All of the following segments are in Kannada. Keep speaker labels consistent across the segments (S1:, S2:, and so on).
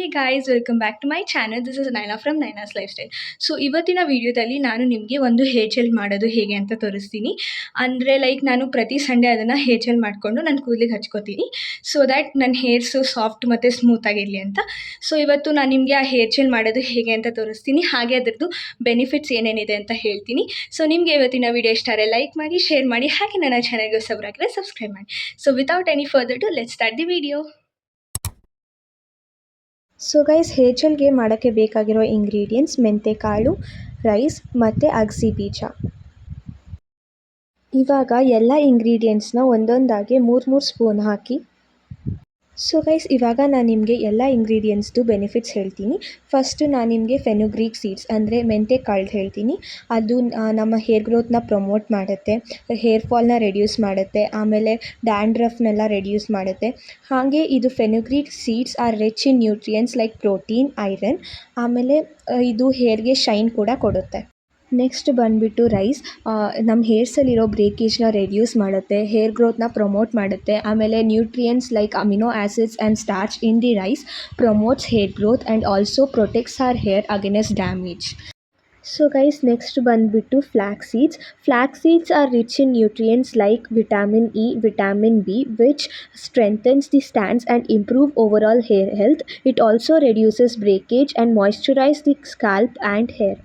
S1: Hey guys, welcome back to my channel. This is Naina from Naina's lifestyle. So ಇವತ್ತಿನ ವಿಡಿಯೋದಲ್ಲಿ ನಾನು ನಿಮಗೆ ಒಂದು ಹೇರ್ ಜೆಲ್ ಮಾಡೋದು ಹೇಗೆ ಅಂತ ತೋರಿಸ್ತೀನಿ. ಅಂದರೆ ನಾನು ಪ್ರತಿ ಸಂಡೇ ಅದನ್ನು ಹೇರ್ ಜೆಲ್ ಮಾಡಿಕೊಂಡು ನನ್ನ ಕೂದಲಿಗೆ ಹಚ್ಕೋತೀನಿ, ಸೊ ದ್ಯಾಟ್ ನನ್ನ ಹೇರ್ಸು ಸಾಫ್ಟ್ ಮತ್ತು ಸ್ಮೂತ್ ಆಗಿರಲಿ ಅಂತ. ಸೊ ಇವತ್ತು ನಾನು ನಿಮಗೆ ಆ ಹೇರ್ ಜೆಲ್ ಮಾಡೋದು ಹೇಗೆ ಅಂತ ತೋರಿಸ್ತೀನಿ, ಹಾಗೆ ಅದರದ್ದು ಬೆನಿಫಿಟ್ಸ್ ಏನೇನಿದೆ ಅಂತ ಹೇಳ್ತೀನಿ. ಸೊ ನಿಮಗೆ ಇವತ್ತಿನ ವಿಡಿಯೋ ಇಷ್ಟ ಆದರೆ ಲೈಕ್ ಮಾಡಿ, ಶೇರ್ ಮಾಡಿ, ಹಾಗೆ ನನ್ನ ಚಾನಲ್ಗೆ ಹೊಸಬರಾಗಿದ್ರೆ ಸಬ್ಸ್ಕ್ರೈಬ್ ಮಾಡಿ. So without any further ado let's start the video.
S2: So guys, hair ಜೆಲ್ಗೆ ಮಾಡೋಕ್ಕೆ ಬೇಕಾಗಿರೋ ಇಂಗ್ರೀಡಿಯೆಂಟ್ಸ್ ಮೆಂತೆಕಾಳು, ರೈಸ್ ಮತ್ತು ಅಗಸೆ ಬೀಜ. ಇವಾಗ ಎಲ್ಲ ಇಂಗ್ರೀಡಿಯೆಂಟ್ಸ್ನ ಒಂದೊಂದಾಗಿ 3 ಸ್ಪೂನ್ ಹಾಕಿ. ಸೊ ಗೈಸ್, ಇವಾಗ ನಾನು ನಿಮಗೆ ಎಲ್ಲ ಇಂಗ್ರೀಡಿಯೆಂಟ್ಸ್ದು ಬೆನಿಫಿಟ್ಸ್ ಹೇಳ್ತೀನಿ. ಫಸ್ಟು ನಾನು ನಿಮಗೆ ಫೆನುಗ್ರೀಕ್ ಸೀಡ್ಸ್ ಅಂದರೆ ಮೆಂತೆಕಾಳು ಹೇಳ್ತೀನಿ. ಅದು ನಮ್ಮ ಹೇರ್ ಗ್ರೋತ್ನ ಪ್ರಮೋಟ್ ಮಾಡುತ್ತೆ, ಹೇರ್ ಫಾಲ್ನ ರೆಡ್ಯೂಸ್ ಮಾಡುತ್ತೆ, ಆಮೇಲೆ ಡ್ಯಾಂಡ್ರಫ್ನೆಲ್ಲ ರೆಡ್ಯೂಸ್ ಮಾಡುತ್ತೆ. ಹಾಗೆ ಇದು ಫೆನುಗ್ರೀಕ್ seeds are rich in nutrients like protein, iron. ಆಮೇಲೆ ಇದು ಹೇರ್ಗೆ ಶೈನ್ ಕೂಡ ಕೊಡುತ್ತೆ. ನೆಕ್ಸ್ಟ್ ಬಂದುಬಿಟ್ಟು ರೈಸ್. ನಮ್ಮ ಹೇರ್ಸಲ್ಲಿರೋ ಬ್ರೇಕೇಜ್ನ ರೆಡ್ಯೂಸ್ ಮಾಡುತ್ತೆ, ಹೇರ್ ಗ್ರೋತ್ನ ಪ್ರಮೋಟ್ ಮಾಡುತ್ತೆ. ಆಮೇಲೆ nutrients like amino acids and starch in the rice promotes hair growth and also protects our hair against damage. So guys, next ಬಂದುಬಿಟ್ಟು flax seeds. Flax seeds are rich in nutrients like vitamin E, vitamin B, which strengthens the strands and improve overall hair health. It also reduces breakage and moisturise the scalp and hair.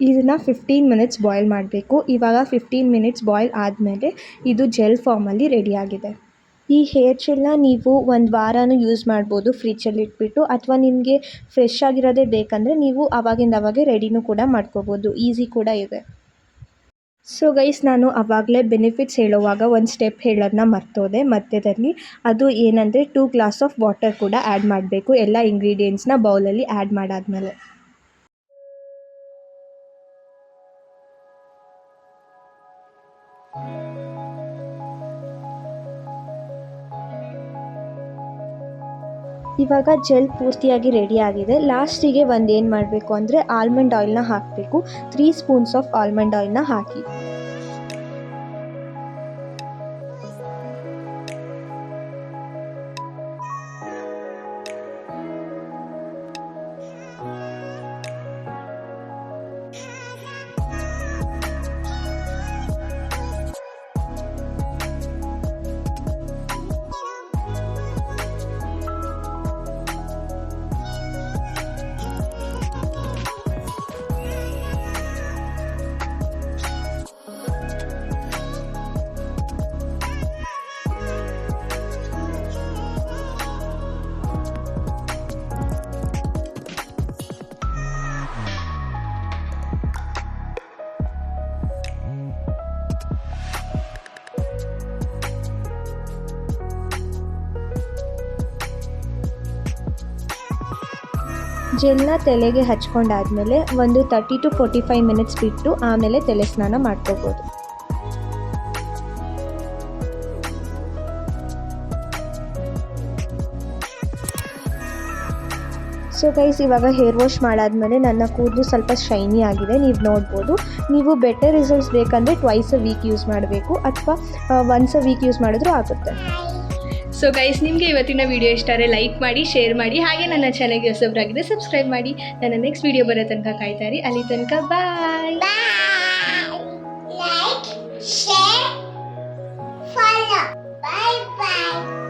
S2: ಇದನ್ನು 15 ಮಿನಿಟ್ಸ್ ಬಾಯ್ಲ್ ಮಾಡಬೇಕು. ಇವಾಗ 15 ಮಿನಿಟ್ಸ್ ಬಾಯ್ಲ್ ಆದಮೇಲೆ ಇದು ಜೆಲ್ ಫಾರ್ಮಲ್ಲಿ ರೆಡಿಯಾಗಿದೆ. ಈ ಹೇರ್ ಜೆಲ್ನ ನೀವು ಒಂದು ವಾರನೂ ಯೂಸ್ ಮಾಡ್ಬೋದು ಫ್ರಿಜ್ಜಲ್ಲಿ ಇಟ್ಬಿಟ್ಟು, ಅಥವಾ ನಿಮಗೆ ಫ್ರೆಶ್ ಆಗಿರೋದೇ ಬೇಕಂದರೆ ನೀವು ಆವಾಗಿಂದವಾಗೆ ರೆಡಿನೂ ಕೂಡ ಮಾಡ್ಕೋಬೋದು, ಈಸಿ ಕೂಡ ಇದೆ. ಸೊ ಗೈಸ್, ನಾನು ಆವಾಗಲೇ ಬೆನಿಫಿಟ್ಸ್ ಹೇಳುವಾಗ ಒಂದು ಸ್ಟೆಪ್ ಹೇಳೋದನ್ನ ಮರ್ತೋದೆ ಮಧ್ಯದಲ್ಲಿ. ಅದು ಏನಂದರೆ 2 ಗ್ಲಾಸ್ ಆಫ್ ವಾಟರ್ ಕೂಡ ಆ್ಯಡ್ ಮಾಡಬೇಕು ಎಲ್ಲ ಇಂಗ್ರೀಡಿಯೆಂಟ್ಸ್ನ ಬೌಲಲ್ಲಿ ಆ್ಯಡ್ ಮಾಡಾದಮೇಲೆ. ಇವಾಗ ಜೆಲ್ ಪೂರ್ತಿಯಾಗಿ ರೆಡಿ ಆಗಿದೆ. ಲಾಸ್ಟಿಗೆ ಏನು ಮಾಡಬೇಕು ಅಂದರೆ ಆಲ್ಮಂಡ್ ಆಯಿಲ್ನ ಹಾಕಬೇಕು. 3 ಸ್ಪೂನ್ಸ್ ಆಫ್ ಆಲ್ಮಂಡ್ ಆಯಿಲ್ನ ಹಾಕಿ. ಜೆಲ್ನ ತಲೆಗೆ ಹಚ್ಕೊಂಡಾದಮೇಲೆ ಒಂದು 30 to 45 ಮಿನಿಟ್ಸ್ ಬಿಟ್ಟು ಆಮೇಲೆ ತಲೆ ಸ್ನಾನ ಮಾಡ್ಕೋಬೋದು. ಸೊ ಗೈಸ್, ಇವಾಗ ಹೇರ್ ವಾಶ್ ಮಾಡಾದಮೇಲೆ ನನ್ನ ಕೂದಲು ಸ್ವಲ್ಪ ಶೈನಿ ಆಗಿದೆ, ನೀವು ನೋಡ್ಬೋದು. ನೀವು ಬೆಟರ್ ರಿಸಲ್ಟ್ಸ್ ಬೇಕಂದರೆ ಟ್ವೈಸ್ ಅ ವೀಕ್ ಯೂಸ್ ಮಾಡಬೇಕು, ಅಥವಾ ಒನ್ಸ್ ಅ ವೀಕ್ ಯೂಸ್ ಮಾಡಿದ್ರೂ ಆಗುತ್ತೆ.
S1: ಸೊ ಗೈಸ್, ನಿಮಗೆ ಇವತ್ತಿನ ವಿಡಿಯೋ ಇಷ್ಟ ಆದರೆ ಲೈಕ್ ಮಾಡಿ, ಶೇರ್ ಮಾಡಿ, ಹಾಗೆ ನನ್ನ ಚಾನಲ್ಗೆ ಹೊಸಬರಾಗಿದೆ ಸಬ್ಸ್ಕ್ರೈಬ್ ಮಾಡಿ. ನನ್ನ ನೆಕ್ಸ್ಟ್ ವಿಡಿಯೋ ಬರೋ ತನಕ ಕಾಯ್ತಾ ಇರಿ. ಅಲ್ಲಿ ತನಕ ಬಾಯ್.
S3: Like, share, follow. Bye bye.